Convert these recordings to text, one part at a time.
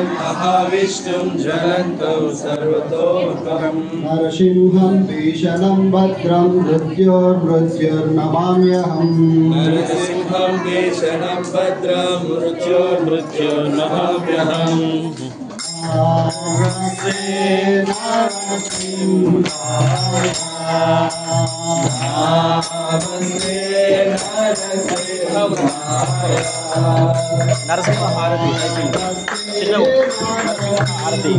महाविष्णुं ज्वलन्तौ सर्वतोमुखम् नरसिंहं भीषणं भद्रं मृत्युर्नमाम्यहम् नरसिंहं भीषणं भद्रं मृत्युर्नमाम्यहम् నరసింహ హారతి చిన్న హారతి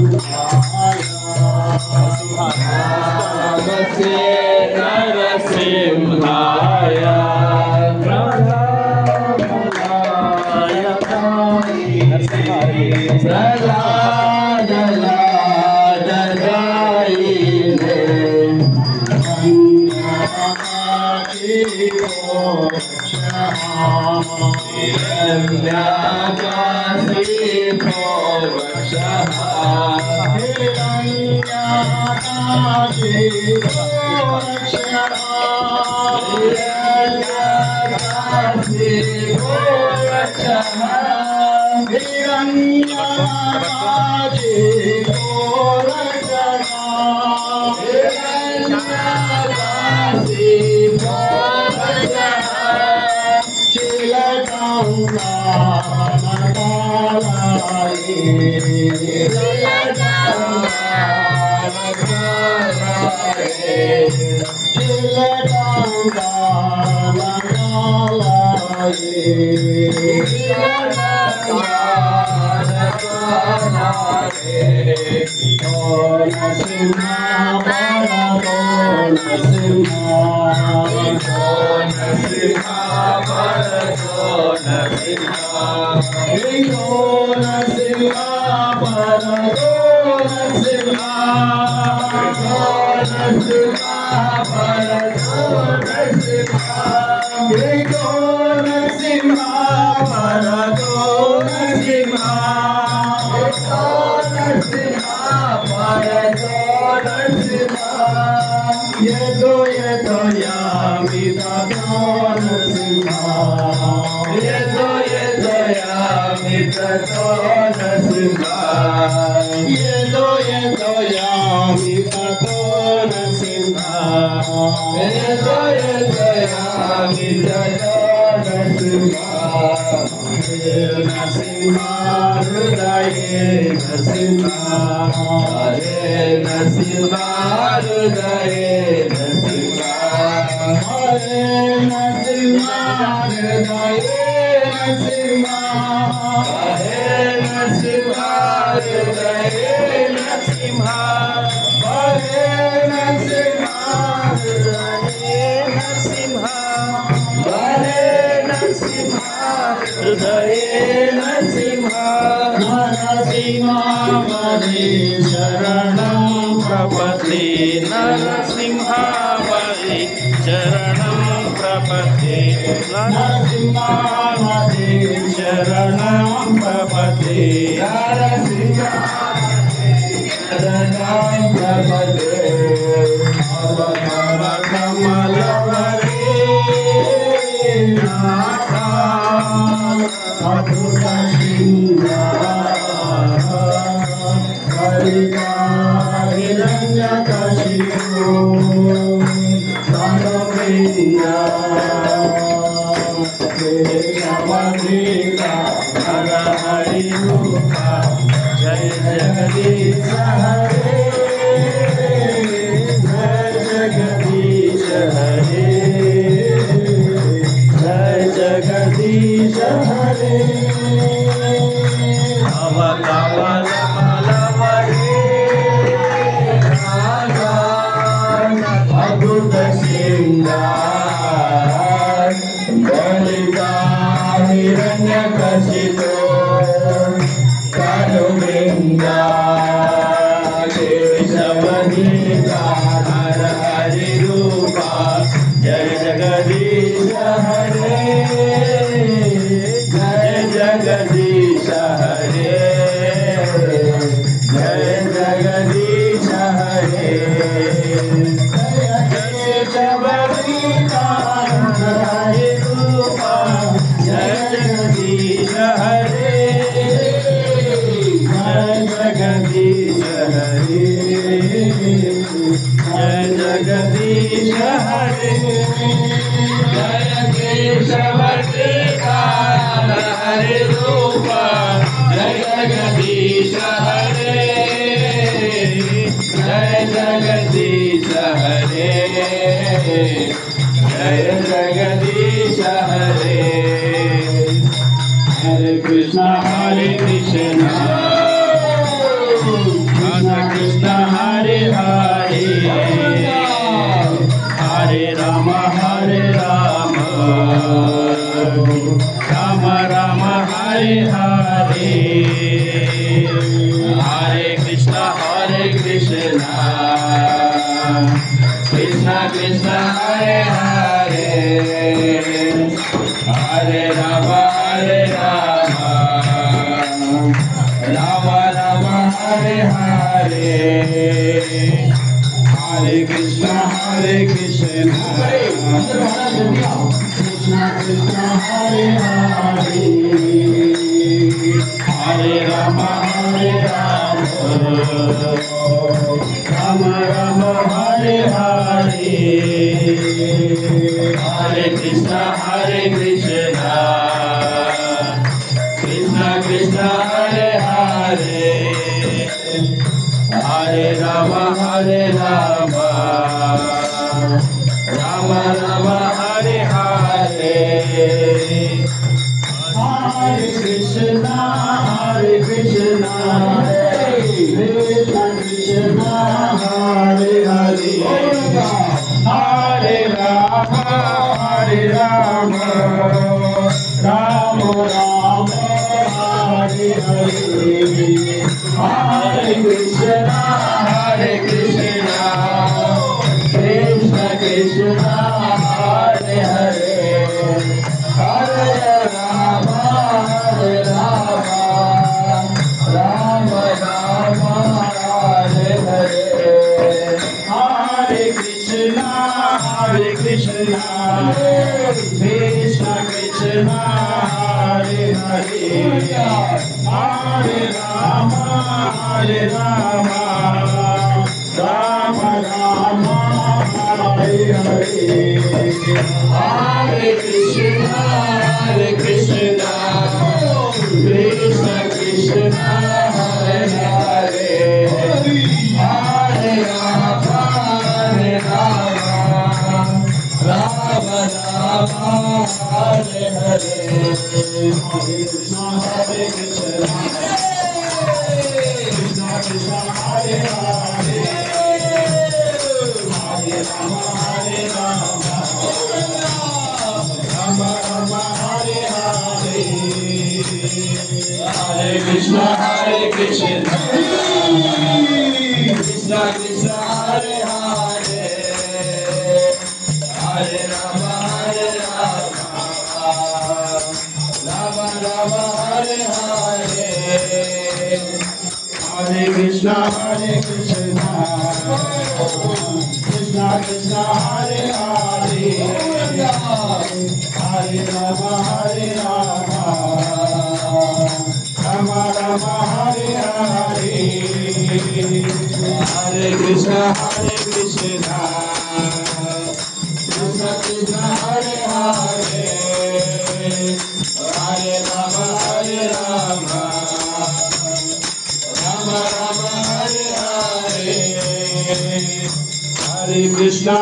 నరసింహాయ Hare जगदीश हरे जय जगदीश हरे जय केशवदेकाल हरे रूप जय जगदीश हरे जय जगदीश हरे जय Jagdish Hare Hare Krishna Krishna Krishna Hare Hare Hare Ram Ram Ram Hare Hare Hare Krishna Krishna Krishna Hare Hare Hare Ram Ram Ram Hare Hare Hare Krishna Krishna Krishna Hare Hare Hare Ram Ram Ram Hare Hare Hare Krishna Krishna Krishna Hare Hare Hare Ram Ram Ram Hare Hare Hare Krishna Krishna Krishna Hare Hare Hare Ram Ram Ram Hare Hare Hare Krishna Krishna Krishna Hare Hare Hare Ram Ram Ram Hare Hare Hare Krishna Krishna Krishna Hare Hare Hare Ram Ram Ram Hare Hare Hare Krishna Krishna Krishna Hare Hare Hare Ram Ram Hare Hare Hare Krishna Krishna Krishna Hare Hare Hare Ram Ram Hare Hare Hare Krishna Krishna Krishna Hare Hare Hare Ram Ram Hare Hare Hare Krishna Krishna Krishna Hare Hare Hare Ram Ram Hare Hare Hare Krishna Krishna Krishna Hare Hare Hare Ram Ram Hare Hare Hare Krishna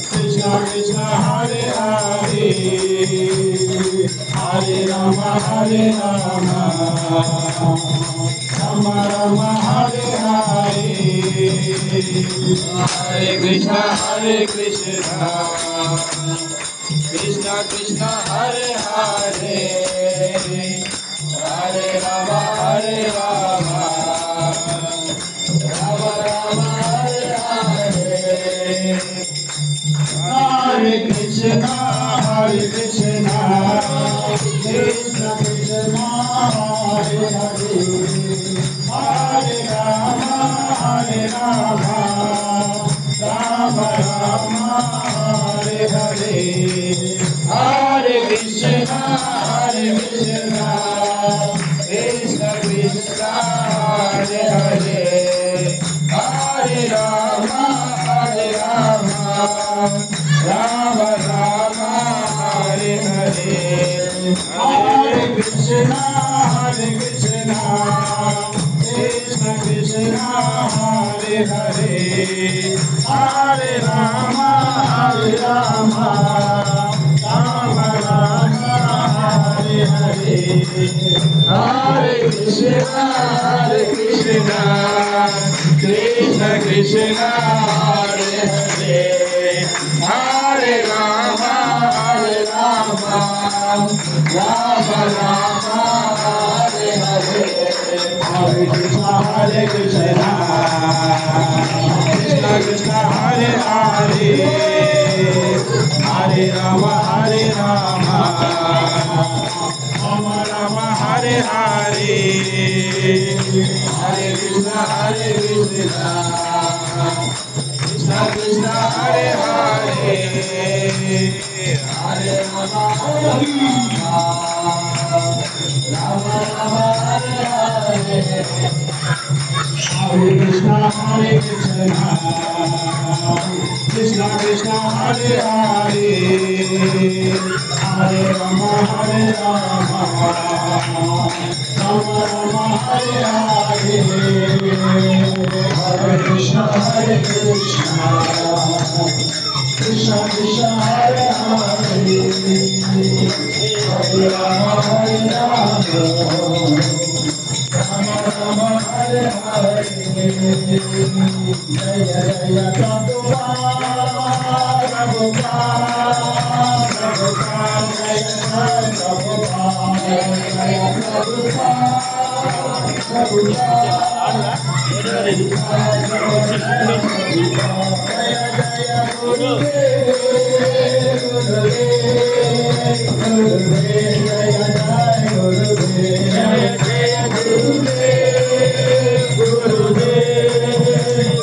Krishna Krishna Hare Hare Hare Ram Ram Hare Hare Hare Krishna Krishna Krishna Hare Hare Hare Ram Ram Ram Hare Hare Hare Krishna Krishna Krishna Hare Hare Hare Ram Ram Ram Hare Hare Hare Krishna Krishna Krishna Hare Hare Hare Rama Rama Rama Hare Hare Hare Krishna Krishna Krishna Hare Hare Hare Rama Rama Rama Hare Hare Hare Krishna Krishna Krishna Hare Hare Hare Rama Rama Rama Hare Hare Hare Krishna Krishna Krishna Hare Hare Hare Rama Rama Rama Hare Hare Hare Krishna Krishna Krishna Hare Hare Hare Rama Rama Hare Hare Hare Krishna Krishna Krishna Hare Hare Hare Rama Rama Rama Hare Hare Hare Krishna Krishna Krishna Hare Hare Hare Rama Rama Rama Hare Hare Jaya Jaya Prabhupada Prabhupada Jaya Prabhupada Jaya Prabhupada Jaya Jaya Gurudev Gurudev Jaya Jaya Gurudev Jaya Jaya Gurudev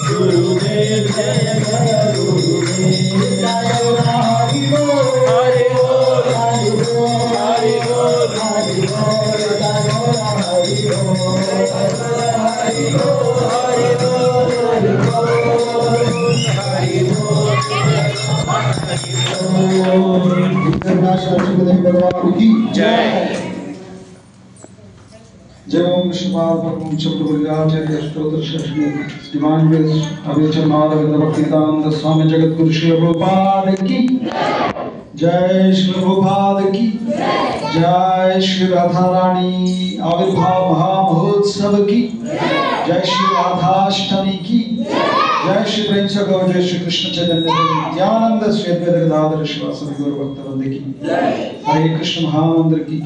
Gurudev Jaya Jaya Gurudev Jaya Hari Bol Hari Bol Hari Bol Hari Bol Hari Bol Hari Bol Hari Bol Hari Bol Hari Bol भगवान की जय जय ओम विष्णुपाद भगवान चक्रवर्ती स्तोत्र Shri divine grace अभिचर Madhav भक्तिदानंद स्वामी जगत गुरु श्री प्रभुपाद की जय श्री प्रभुपाद की जय श्री राधा रानी आविर्भाव महामहोत्सव की जय श्री राधाष्टमी की जय श्री प्रेम से गौ जय श्री कृष्ण चैतन्य नित्यानंद श्री अद्वैत गदाधर श्रीवासदि गौर भक्तवृंद की हरे कृष्ण महामंत्र की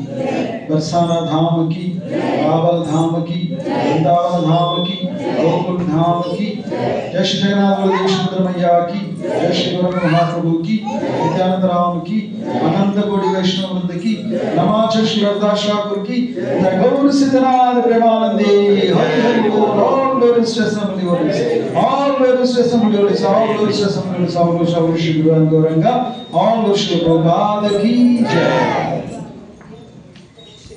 बरसाना धाम की बाबल धाम की वृंदावन धाम की गोकुल धाम की जय श्री जगन्नाथ बलदेव सुंदर मैया की जय श्री गुरु महाप्रभु की नित्यानंद राम की अनंत कोटि वैष्णव वृंद की नमाज श्री हरदास ठाकुर की जय गौर सिद्धनाथ प्रेमानंदी हरि हरि बोल all glories to assembly all glories to assemble glories all glories to assemble glories all glories to Shri Guru Gauranga all glories to Prabhupada ki jai